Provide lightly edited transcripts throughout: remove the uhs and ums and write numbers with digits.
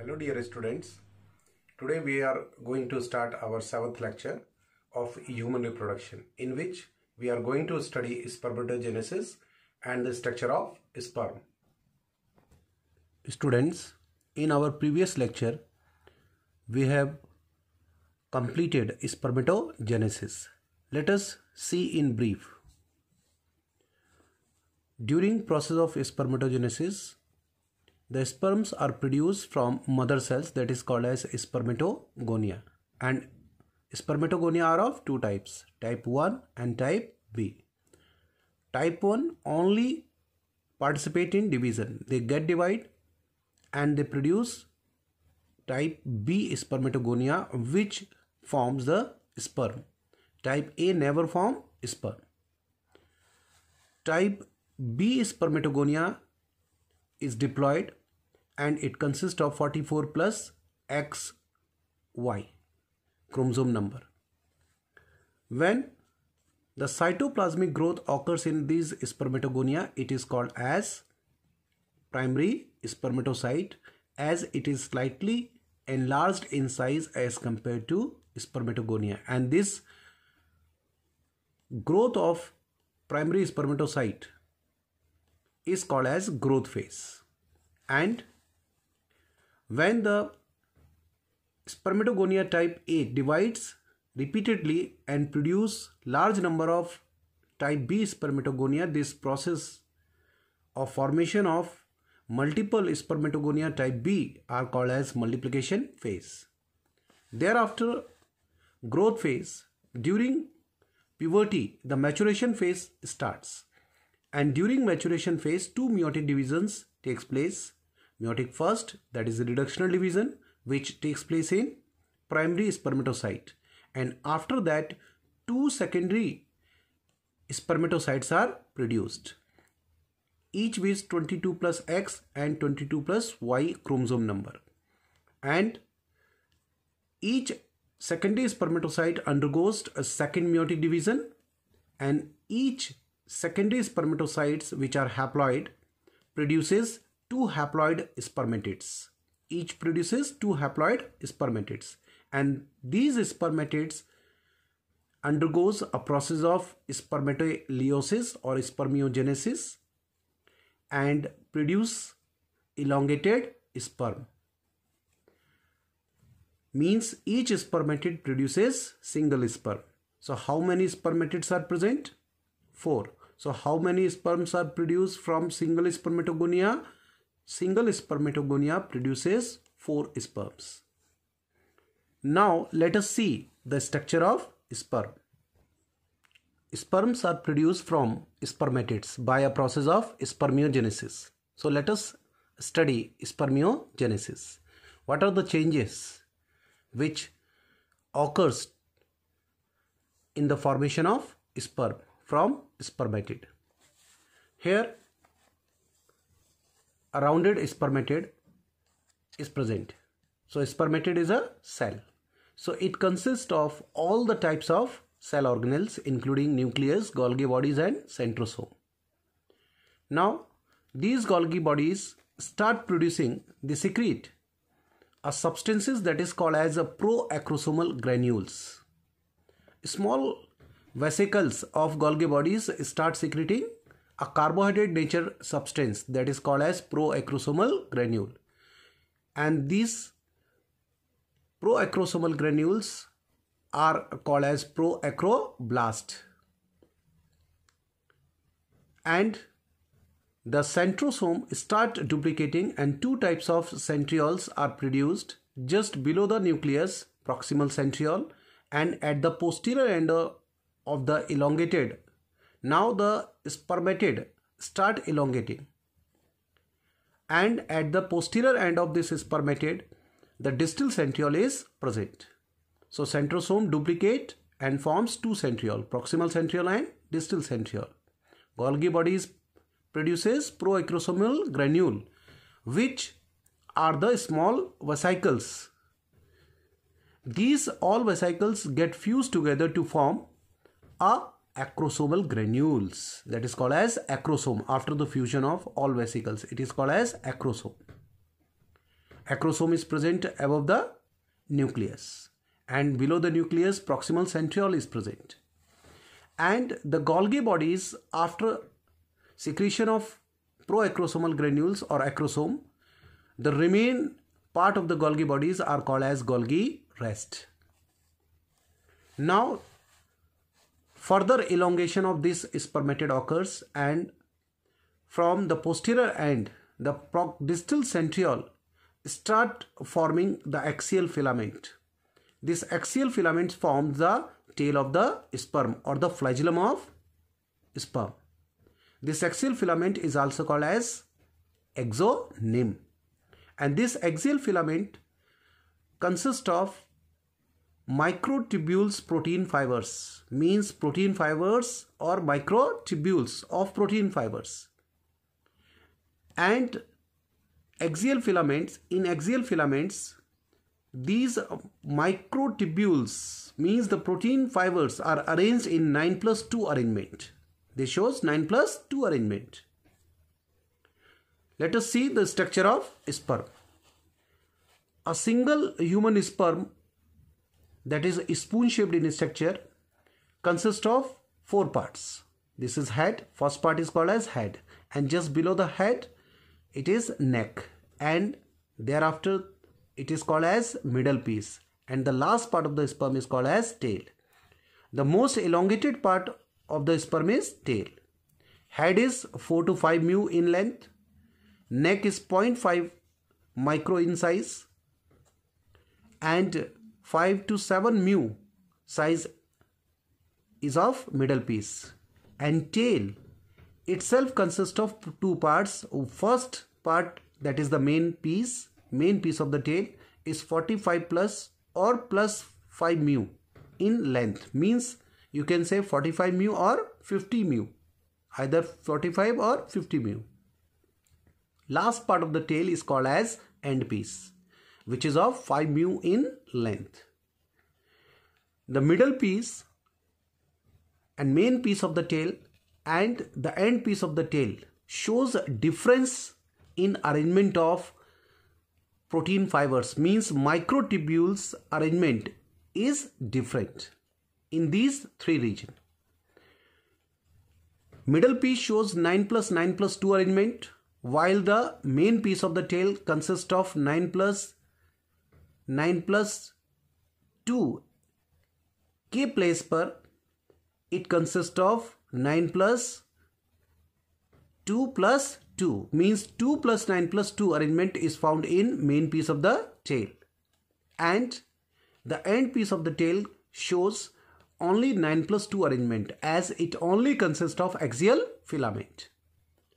Hello dear students, today we are going to start our 7th lecture of human reproduction, in which we are going to study spermatogenesis and the structure of sperm. Students, in our previous lecture we have completed spermatogenesis. Let us see in brief. During process of spermatogenesis, the sperms are produced from mother cells, that is called as spermatogonia, and spermatogonia are of two types, type 1 and type B. Type 1 only participate in division, they get divided and they produce type B spermatogonia, which forms the sperm. Type A never form sperm. Type B spermatogonia is diploid and it consists of 44 plus XY chromosome number. When the cytoplasmic growth occurs in these spermatogonia, it is called as primary spermatocyte, as it is slightly enlarged in size as compared to spermatogonia, and this growth of primary spermatocyte is called as growth phase. And when the spermatogonia type A divides repeatedly and produce large number of type B spermatogonia, this process of formation of multiple spermatogonia type B are called as multiplication phase. Thereafter, growth phase. During puberty, the maturation phase starts, and during maturation phase, two meiotic divisions takes place. Meiotic first, that is the reductional division, which takes place in primary spermatocyte, and after that two secondary spermatocytes are produced, each with 22 plus X and 22 plus Y chromosome number, and each secondary spermatocyte undergoes a second meiotic division, and each secondary spermatocytes which are haploid produces two haploid spermatids. Each produces two haploid spermatids, and these spermatids undergoes a process of spermatoleiosis or spermiogenesis and produce elongated sperm. Means each spermatid produces single sperm. So how many spermatids are present? 4. So how many sperms are produced from single spermatogonia? Single spermatogonia produces 4 sperms. Now let us see the structure of sperm. Sperms are produced from spermatids by a process of spermiogenesis. So let us study spermiogenesis. What are the changes which occurs in the formation of sperm from spermatid? Here a rounded spermatid is present. So spermatid is a cell. So it consists of all the types of cell organelles, including nucleus, Golgi bodies and centrosome. Now these Golgi bodies start producing, they secrete a substances that is called as a proacrosomal granules. Small vesicles of Golgi bodies start secreting a carbohydrate nature substance that is called as proacrosomal granule, and these proacrosomal granules are called as proacroblast, and the centrosome start duplicating, and two types of centrioles are produced just below the nucleus, proximal centriole, and at the posterior end of the elongated. Now the spermatid start elongating, and at the posterior end of this spermatid the distal centriole is present. So centrosome duplicate and forms two centriole, proximal centriole and distal centriole. Golgi bodies produces proacrosomal granule, which are the small vesicles. These all vesicles get fused together to form a acrosomal granules, that is called as acrosome. After the fusion of all vesicles, it is called as acrosome. acrosome is present above the nucleus, and below the nucleus proximal centriole is present. And the Golgi bodies, after secretion of proacrosomal granules or acrosome, the remain part of the Golgi bodies are called as Golgi rest. Now further elongation of this spermatid occurs, and from the posterior end the distal centriole start forming the axial filament. This axial filament forms the tail of the sperm or the flagellum of sperm. This axial filament is also called as exonyme, and this axial filament consists of microtubules protein fibers, means protein fibers or microtubules of protein fibers. And axial filaments, in axial filaments, these microtubules means the protein fibers are arranged in 9+2 arrangement. This shows 9+2 arrangement. Let us see the structure of sperm. A single human sperm, that is spoon shaped in structure, consists of 4 parts. This is head. First part is called as head, and just below the head it is neck, and thereafter it is called as middle piece, and the last part of the sperm is called as tail. The most elongated part of the sperm is tail. Head is 4 to 5 mu in length, neck is 0.5 micro in size, and 5 to 7 mu size is of middle piece, and tail itself consists of 2 parts. First part, that is the main piece of the tail, is 45 plus or plus 5 mu in length, means you can say 45 mu or 50 mu, either 45 or 50 mu. Last part of the tail is called as end piece, which is of 5 mu in length. The middle piece and main piece of the tail and the end piece of the tail shows difference in arrangement of protein fibers, means microtubules arrangement is different in these 3 regions. Middle piece shows 9+9+2 arrangement, while the main piece of the tail consists of 9+9+2 K place per. It consists of 9+2+2, means 2+9+2 arrangement is found in main piece of the tail, and the end piece of the tail shows only 9+2 arrangement, as it only consists of axial filament.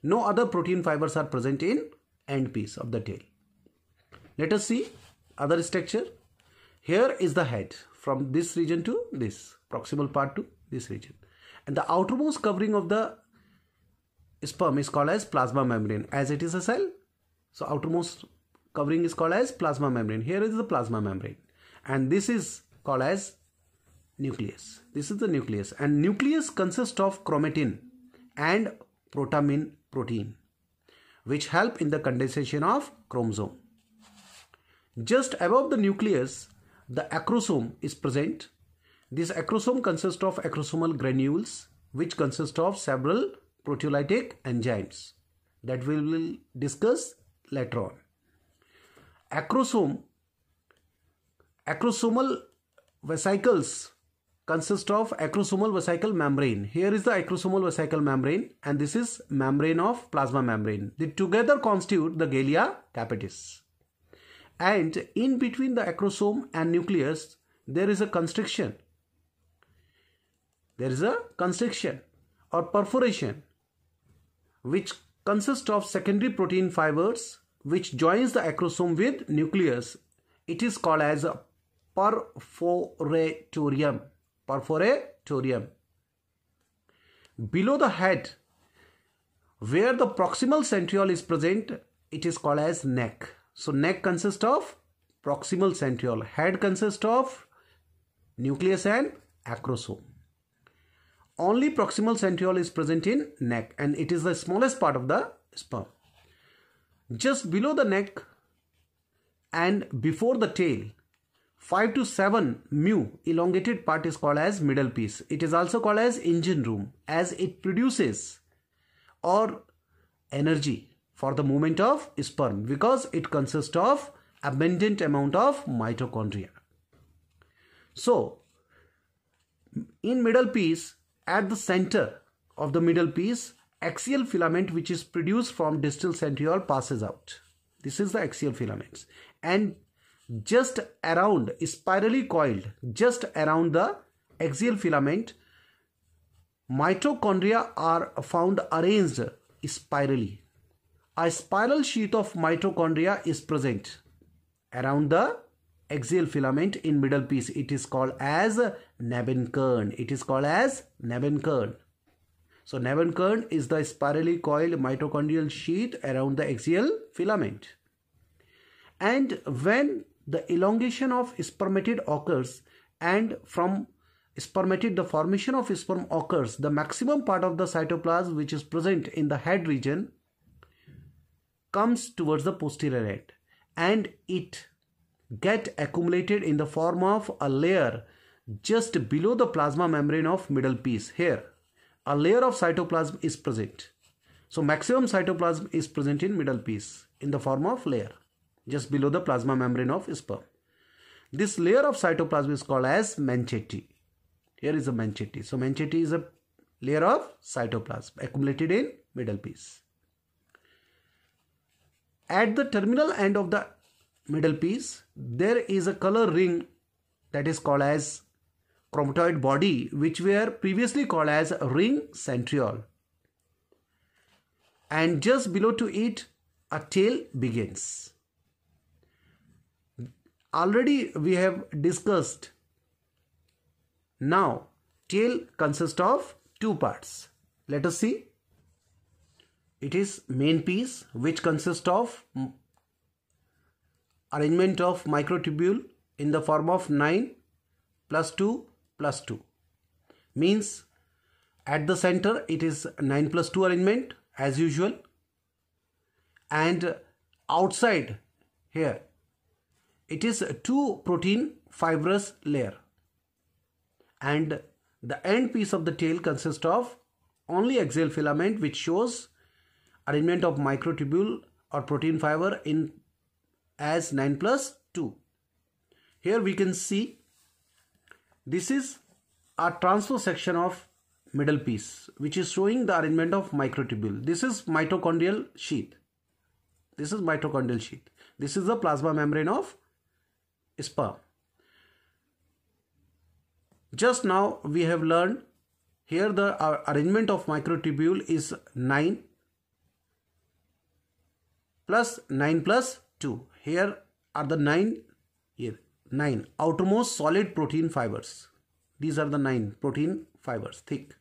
No other protein fibers are present in end piece of the tail. Let us see other structure. Here is the head, from this region to this proximal part to this region, and the outermost covering of the sperm is called as plasma membrane, as it is a cell. So outermost covering is called as plasma membrane. Here is the plasma membrane, and this is called as nucleus. This is the nucleus, and nucleus consists of chromatin and protamine protein, which help in the condensation of chromosome. Just above the nucleus, the acrosome is present. This acrosome consists of acrosomal granules, which consist of several proteolytic enzymes that we will discuss later on. Acrosomal vesicles consist of acrosomal vesicle membrane. Here is the acrosomal vesicle membrane, and this is membrane of plasma membrane. They together constitute the Galea capitis. And in between the acrosome and nucleus, there is a constriction. There is a constriction or perforation, which consists of secondary protein fibers, which joins the acrosome with nucleus. It is called as a perforatorium. Perforatorium. Below the head, where the proximal centriole is present, it is called as neck. So neck consists of proximal centriole. Head consists of nucleus and acrosome. Only proximal centriole is present in neck, and it is the smallest part of the sperm. Just below the neck and before the tail, 5 to 7 mu elongated part is called as middle piece. It is also called as engine room, as it produces or energy for the movement of sperm, because it consists of abundant amount of mitochondria. So in middle piece, at the center of the middle piece, axial filament which is produced from distal centriole passes out. This is the axial filaments, and just around, spirally coiled, just around the axial filament, mitochondria are found arranged spirally. A spiral sheath of mitochondria is present around the axial filament in middle piece. It is called as Nebenkern. It is called as Nebenkern. So Nebenkern is the spirally coiled mitochondrial sheath around the axial filament. And when the elongation of spermatid occurs, and from spermatid the formation of sperm occurs, the maximum part of the cytoplasm which is present in the head region comes towards the posterior end, and it get accumulated in the form of a layer just below the plasma membrane of middle piece. Here a layer of cytoplasm is present. So maximum cytoplasm is present in middle piece in the form of layer just below the plasma membrane of sperm. This layer of cytoplasm is called as Manchetti. Here is a Manchetti. So Manchetti is a layer of cytoplasm accumulated in middle piece. At the terminal end of the middle piece, there is a color ring that is called as chromatoid body, which were previously called as ring centriole. And just below to it, a tail begins. Already we have discussed. Now, tail consists of two parts. Let us see. It is main piece, which consists of arrangement of microtubule in the form of 9 plus 2 plus 2. Means at the center it is 9 plus 2 arrangement as usual, and outside here it is 2 protein fibrous layer, and the end piece of the tail consists of only axial filament, which shows arrangement of microtubule or protein fiber in as 9 plus 2. Here we can see this is a transverse section of middle piece, which is showing the arrangement of microtubule. This is mitochondrial sheath. This is mitochondrial sheath. This is the plasma membrane of sperm. Just now we have learned here the arrangement of microtubule is 9 plus 9 plus 2. Here are the 9 outermost solid protein fibers. These are the 9 protein fibers, thick,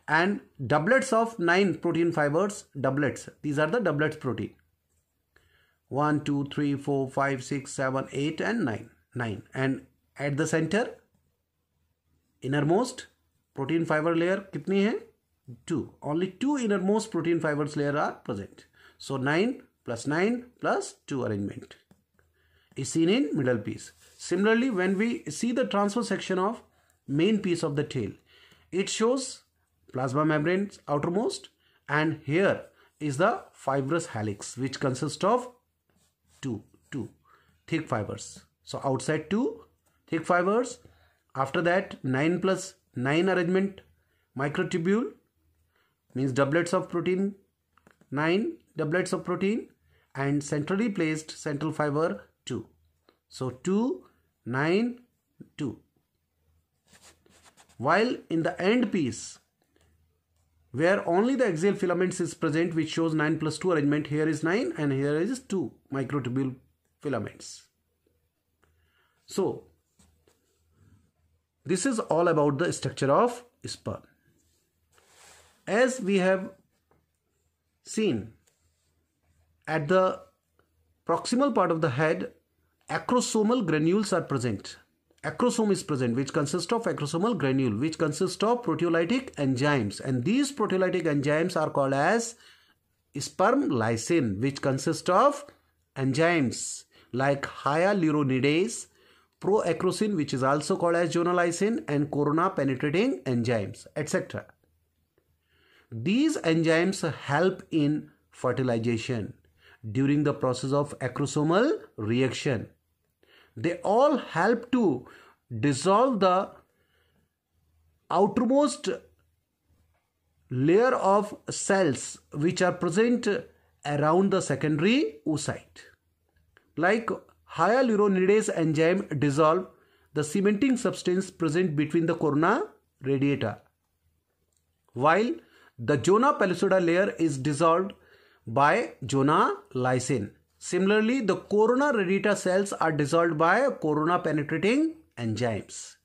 and doublets of 9 protein fibers, doublets. These are the doublets protein. 1, 2, 3, 4, 5, 6, 7, 8 and 9. And at the center, innermost protein fiber layer kitni hai? 2. Only 2 innermost protein fibers layer are present. So 9 plus 2 arrangement is seen in middle piece. Similarly, when we see the transverse section of main piece of the tail, it shows plasma membrane outermost, and here is the fibrous helix, which consists of 2 thick fibers. So outside 2 thick fibers, after that 9 plus 9 arrangement microtubule, means doublets of protein, 9 doublets of protein, and centrally placed central fiber 2. So 2, 9, 2. While in the end piece, where only the axial filaments is present, which shows 9 plus 2 arrangement, here is 9 and here is 2 microtubule filaments. So this is all about the structure of sperm. As we have seen, at the proximal part of the head, acrosomal granules are present. Acrosome is present, which consists of acrosomal granule, which consists of proteolytic enzymes, and these proteolytic enzymes are called as sperm lysine, which consists of enzymes like hyaluronidase, proacrosin, which is also called as zonolysin, and corona penetrating enzymes, etc. These enzymes help in fertilization during the process of acrosomal reaction. They all help to dissolve the outermost layer of cells which are present around the secondary oocyte. Like hyaluronidase enzyme dissolve the cementing substance present between the corona radiata, while the zona pellucida layer is dissolved by zonolysin. Similarly, the corona radiata cells are dissolved by corona penetrating enzymes.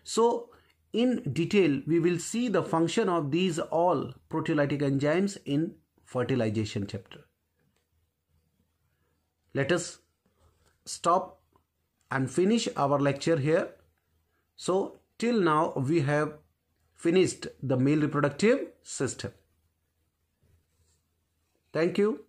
So, in detail, we will see the function of these all proteolytic enzymes in fertilization chapter. Let us stop and finish our lecture here. So, till now we have finished the male reproductive system. Thank you.